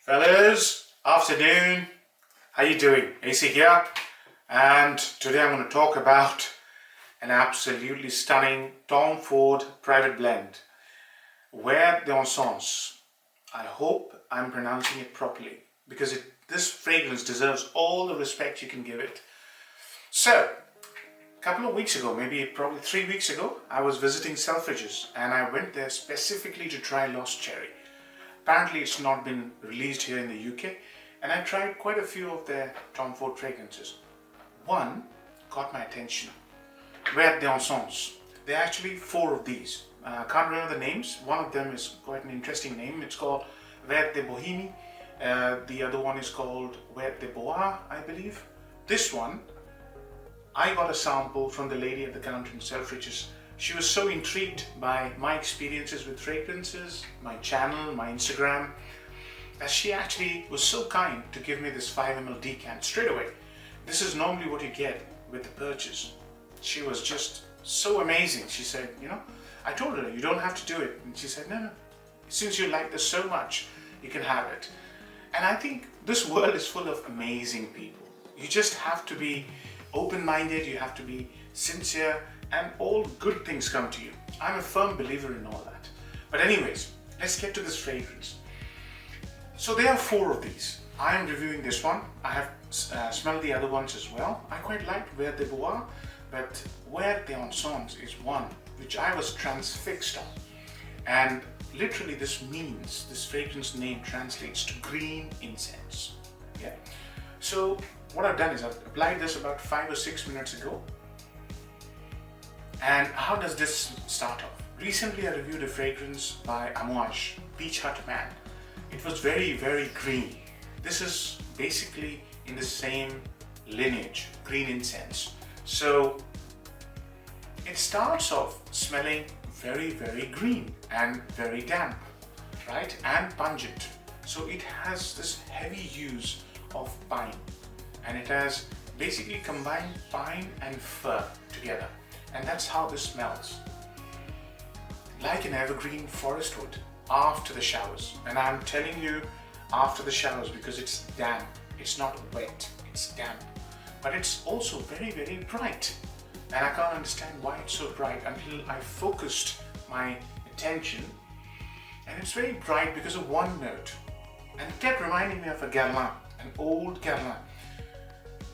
Fellas, afternoon. How you doing? AC here, and today I'm going to talk about an absolutely stunning Tom Ford private blend, Vert de Encens. I hope I'm pronouncing it properly because this fragrance deserves all the respect you can give it. So, a couple of weeks ago, probably 3 weeks ago, I was visiting Selfridges and I went there specifically to try Lost Cherry. Apparently it's not been released here in the UK, and I tried quite a few of their Tom Ford fragrances. One caught my attention, Vert de Encens. There are actually 4 of these. I can't remember the names. One of them is quite an interesting name. It's called Vert de Bohemie. The other one is called Vert de Bois, I believe. This one, I got a sample from the lady at the counter in Selfridges. She was so intrigued by my experiences with fragrances, my channel, my Instagram, that she actually was so kind to give me this 5 ml decant straight away. This is normally what you get with the purchase. She was just so amazing. She said, I told her, you don't have to do it. And she said, no, since you like this so much, you can have it. And I think this world is full of amazing people. You just have to be open-minded, you have to be sincere, and all good things come to you. I'm a firm believer in all that. But anyways, let's get to this fragrance. So there are 4 of these. I am reviewing this one. I have smelled the other ones as well. I quite liked Vert de Bois, but Vert de Encens is one which I was transfixed on. And literally this fragrance name translates to green incense. Yeah. So what I've done is I've applied this about 5 or 6 minutes ago. And how does this start off? Recently I reviewed a fragrance by Amouage, Beach Hut Man. It was very, very green. This is basically in the same lineage, green incense. So it starts off smelling very, very green and very damp, right? And pungent. So it has this heavy use of pine, and it has basically combined pine and fir together. And that's how this smells. Like an evergreen forest wood after the showers. And I'm telling you after the showers because it's damp. It's not wet, it's damp. But it's also very, very bright. And I can't understand why it's so bright until I focused my attention. And it's very bright because of one note. And it kept reminding me of a Guerlain, an old Guerlain.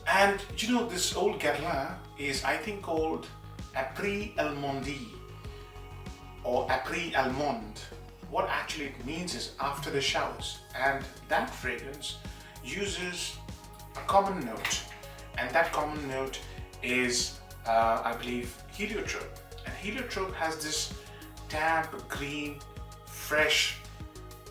And this old Guerlain is, I think, called Après-Allemande or Après-Allemande. What actually it means is after the showers, and that fragrance uses a common note, and that common note is I believe heliotrope, and heliotrope has this damp, green, fresh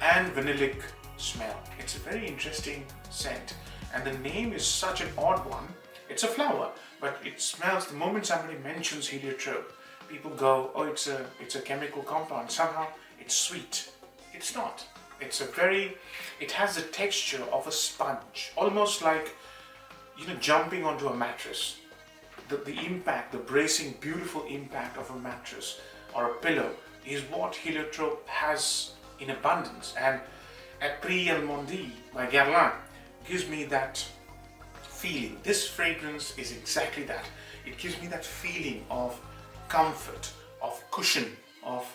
and vanillic smell. It's a very interesting scent, and the name is such an odd one. It's a flower, but it smells, the moment somebody mentions heliotrope, people go, oh, it's a chemical compound, somehow it's sweet. It's not. It has the texture of a sponge, almost like, jumping onto a mattress. The impact, the bracing, beautiful impact of a mattress or a pillow is what heliotrope has in abundance. And Après-Allemande by Guerlain gives me that feeling. This fragrance is exactly that. It gives me that feeling of comfort, of cushion, of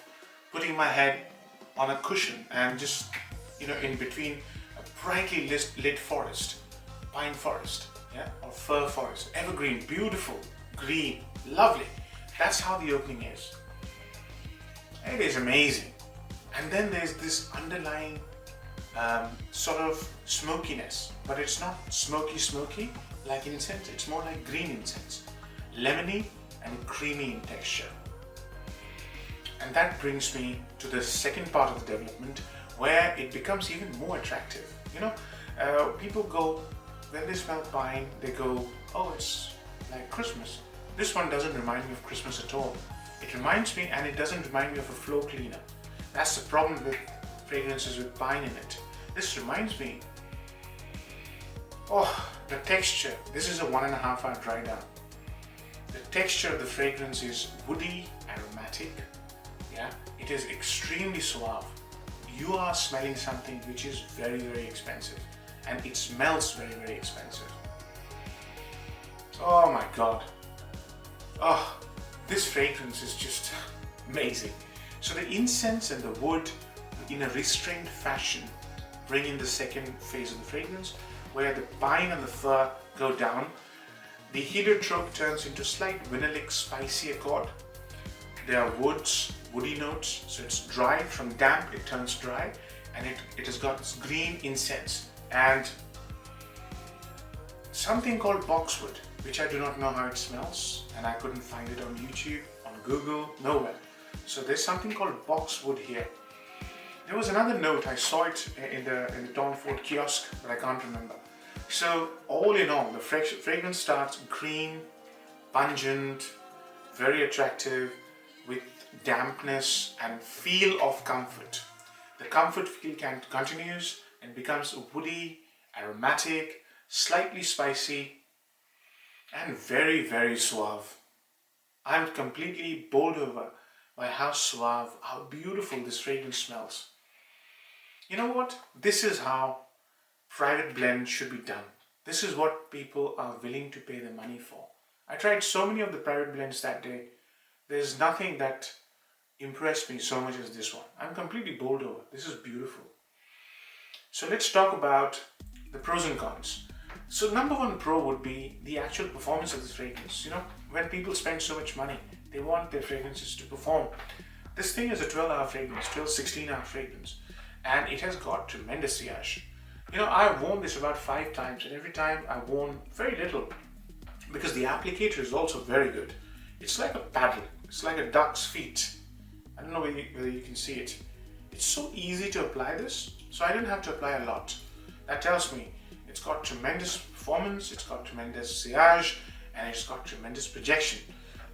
putting my head on a cushion and just, in between a brightly lit forest, pine forest, or fir forest, evergreen, beautiful, green, lovely. That's how the opening is. It is amazing. And then there's this underlying sort of smokiness, but it's not smoky like incense. It's more like green incense, lemony and creamy in texture. And that brings me to the second part of the development, where it becomes even more attractive. People go, when they smell pine, they go, oh, it's like Christmas. This one doesn't remind me of Christmas at all. It reminds me, and it doesn't remind me of a floor cleaner. That's the problem with fragrances with pine in it. This reminds me, the texture. This is a 1.5 hour dry down. The texture of the fragrance is woody, aromatic. It is extremely suave. you are smelling something which is very, very expensive, and it smells very, very expensive. Oh my God. Oh, this fragrance is just amazing. So the incense and the wood in a restrained fashion bring in the second phase of the fragrance, where the pine and the fir go down. The heliotrope turns into slight vanillic spicy accord. There are woody notes, so it's dry. From damp it turns dry, and it has got this green incense and something called boxwood, which I do not know how it smells, and I couldn't find it on YouTube, on Google, nowhere. So there's something called boxwood here. There was another note, I saw it in the Tom Ford kiosk, but I can't remember. So all in all, the fragrance starts green, pungent, very attractive, with dampness and feel of comfort. The comfort feel continues and becomes woody, aromatic, slightly spicy, and very, very suave. I'm completely bowled over by how suave, how beautiful this fragrance smells. You know what? This is how private blend should be done. This is what people are willing to pay the money for. I tried so many of the private blends that day. There's nothing that impressed me so much as this one. I'm completely bowled over. This is beautiful. So let's talk about the pros and cons. So number one pro would be the actual performance of this fragrance. You know, when people spend so much money, they want their fragrances to perform. This thing is a 12-hour fragrance, 16-hour fragrance, and it has got tremendous sillage. You know, I've worn this about 5 times, and every time I've worn very little, because the applicator is also very good. It's like a paddle. It's like a duck's feet. I don't know whether you can see it. It's so easy to apply this, so I didn't have to apply a lot. That tells me it's got tremendous performance, it's got tremendous sillage, and it's got tremendous projection.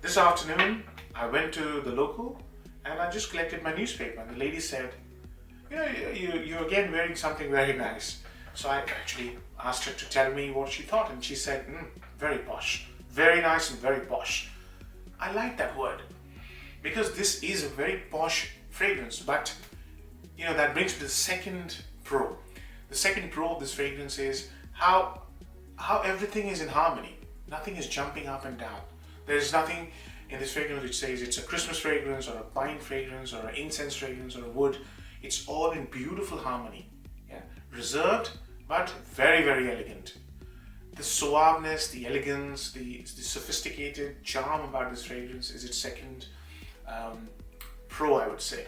This afternoon, I went to the local and I just collected my newspaper, and the lady said, you know, you're again wearing something very nice. So I actually asked her to tell me what she thought, and she said, very posh, very nice and very posh. I like that word, because this is a very posh fragrance, but you know, that brings me to the second pro. The second pro of this fragrance is how everything is in harmony. Nothing is jumping up and down. There's nothing in this fragrance which says it's a Christmas fragrance or a pine fragrance or an incense fragrance or a wood. It's all in beautiful harmony. Yeah? Reserved, but very, very elegant. The suaveness, the elegance, the sophisticated charm about this fragrance is its second pro, I would say.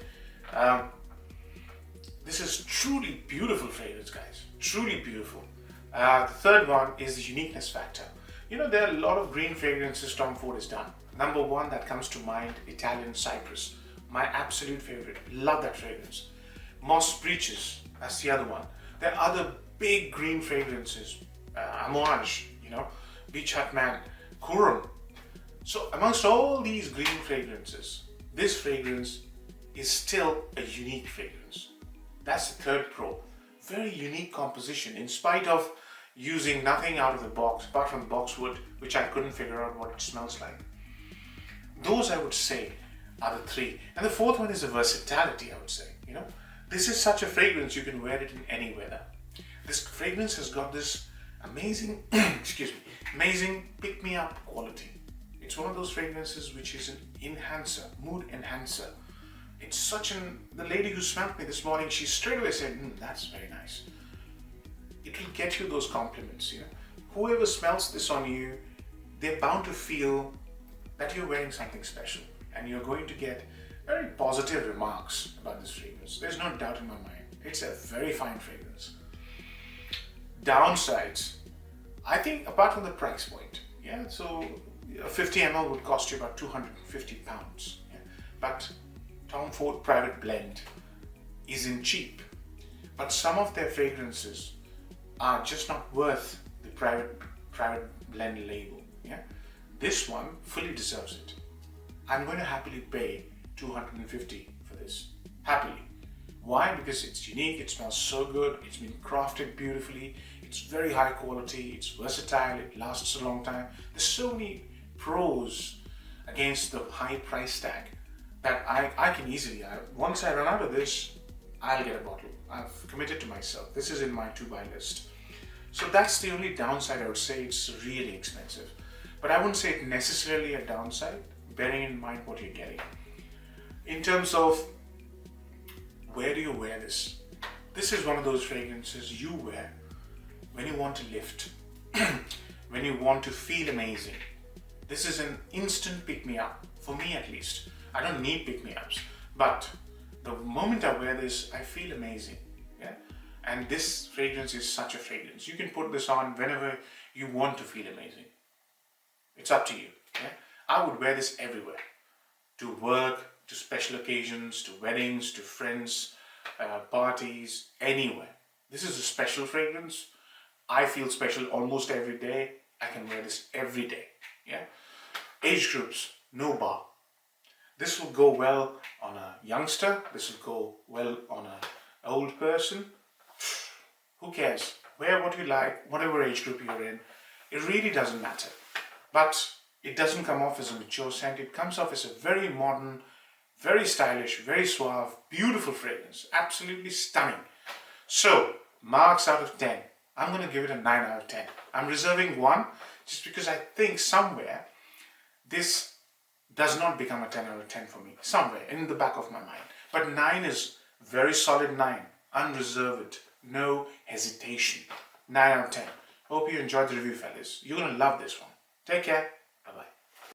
This is truly beautiful fragrance, guys. Truly beautiful. The third one is the uniqueness factor. You know, there are a lot of green fragrances Tom Ford has done. Number one that comes to mind, Italian Cypress. My absolute favorite. Love that fragrance. Moss Breeches, that's the other one. There are other big green fragrances. Amouage, you know, Beach Hut Man, Kurum. So amongst all these green fragrances, this fragrance is still a unique fragrance. That's the third pro. Very unique composition, in spite of using nothing out of the box apart from boxwood, which I couldn't figure out what it smells like. Those, I would say, are the three. And the fourth one is the versatility, I would say. You know, this is such a fragrance, you can wear it in any weather. This fragrance has got this amazing, amazing pick-me-up quality. It's one of those fragrances which is an enhancer, mood enhancer. It's such the lady who smelled me this morning, she straight away said, that's very nice. It will get you those compliments, you know. Whoever smells this on you, they're bound to feel that you're wearing something special, and you're going to get very positive remarks about this fragrance. There's no doubt in my mind. It's a very fine fragrance. Downsides, I think, apart from the price point, yeah, so a 50 ml would cost you about 250 pounds. Yeah? But Tom Ford Private Blend isn't cheap. But some of their fragrances are just not worth the private blend label. Yeah? This one fully deserves it. I'm going to happily pay 250 for this. Happily. Why? Because it's unique, it smells so good, it's been crafted beautifully, it's very high quality, it's versatile, it lasts a long time. There's so many pros against the high price tag that I can easily, once I run out of this, I'll get a bottle. I've committed to myself. This is in my to-buy list. So that's the only downside. I would say it's really expensive. But I wouldn't say it necessarily a downside, bearing in mind what you're getting. In terms of where do you wear this? This is one of those fragrances you wear when you want to lift, when you want to feel amazing. This is an instant pick-me-up, for me at least. I don't need pick-me-ups, but the moment I wear this, I feel amazing. Yeah? And this fragrance is such a fragrance. You can put this on whenever you want to feel amazing. It's up to you. Yeah? I would wear this everywhere. To work, to special occasions, to weddings, to friends, parties, anywhere. This is a special fragrance. I feel special almost every day. I can wear this every day. Yeah. Age groups, no bar. This will go well on a youngster. This will go well on an old person. Who cares? Wear what you like, whatever age group you're in. It really doesn't matter. But it doesn't come off as a mature scent. It comes off as a very modern, very stylish, very suave, beautiful fragrance. Absolutely stunning. So, marks out of 10. I'm going to give it a 9 out of 10. I'm reserving 1 just because I think somewhere this does not become a 10 out of 10 for me. Somewhere in the back of my mind. But 9 is very solid 9. Unreserved. No hesitation. 9 out of 10. Hope you enjoyed the review, fellas. You're going to love this one. Take care.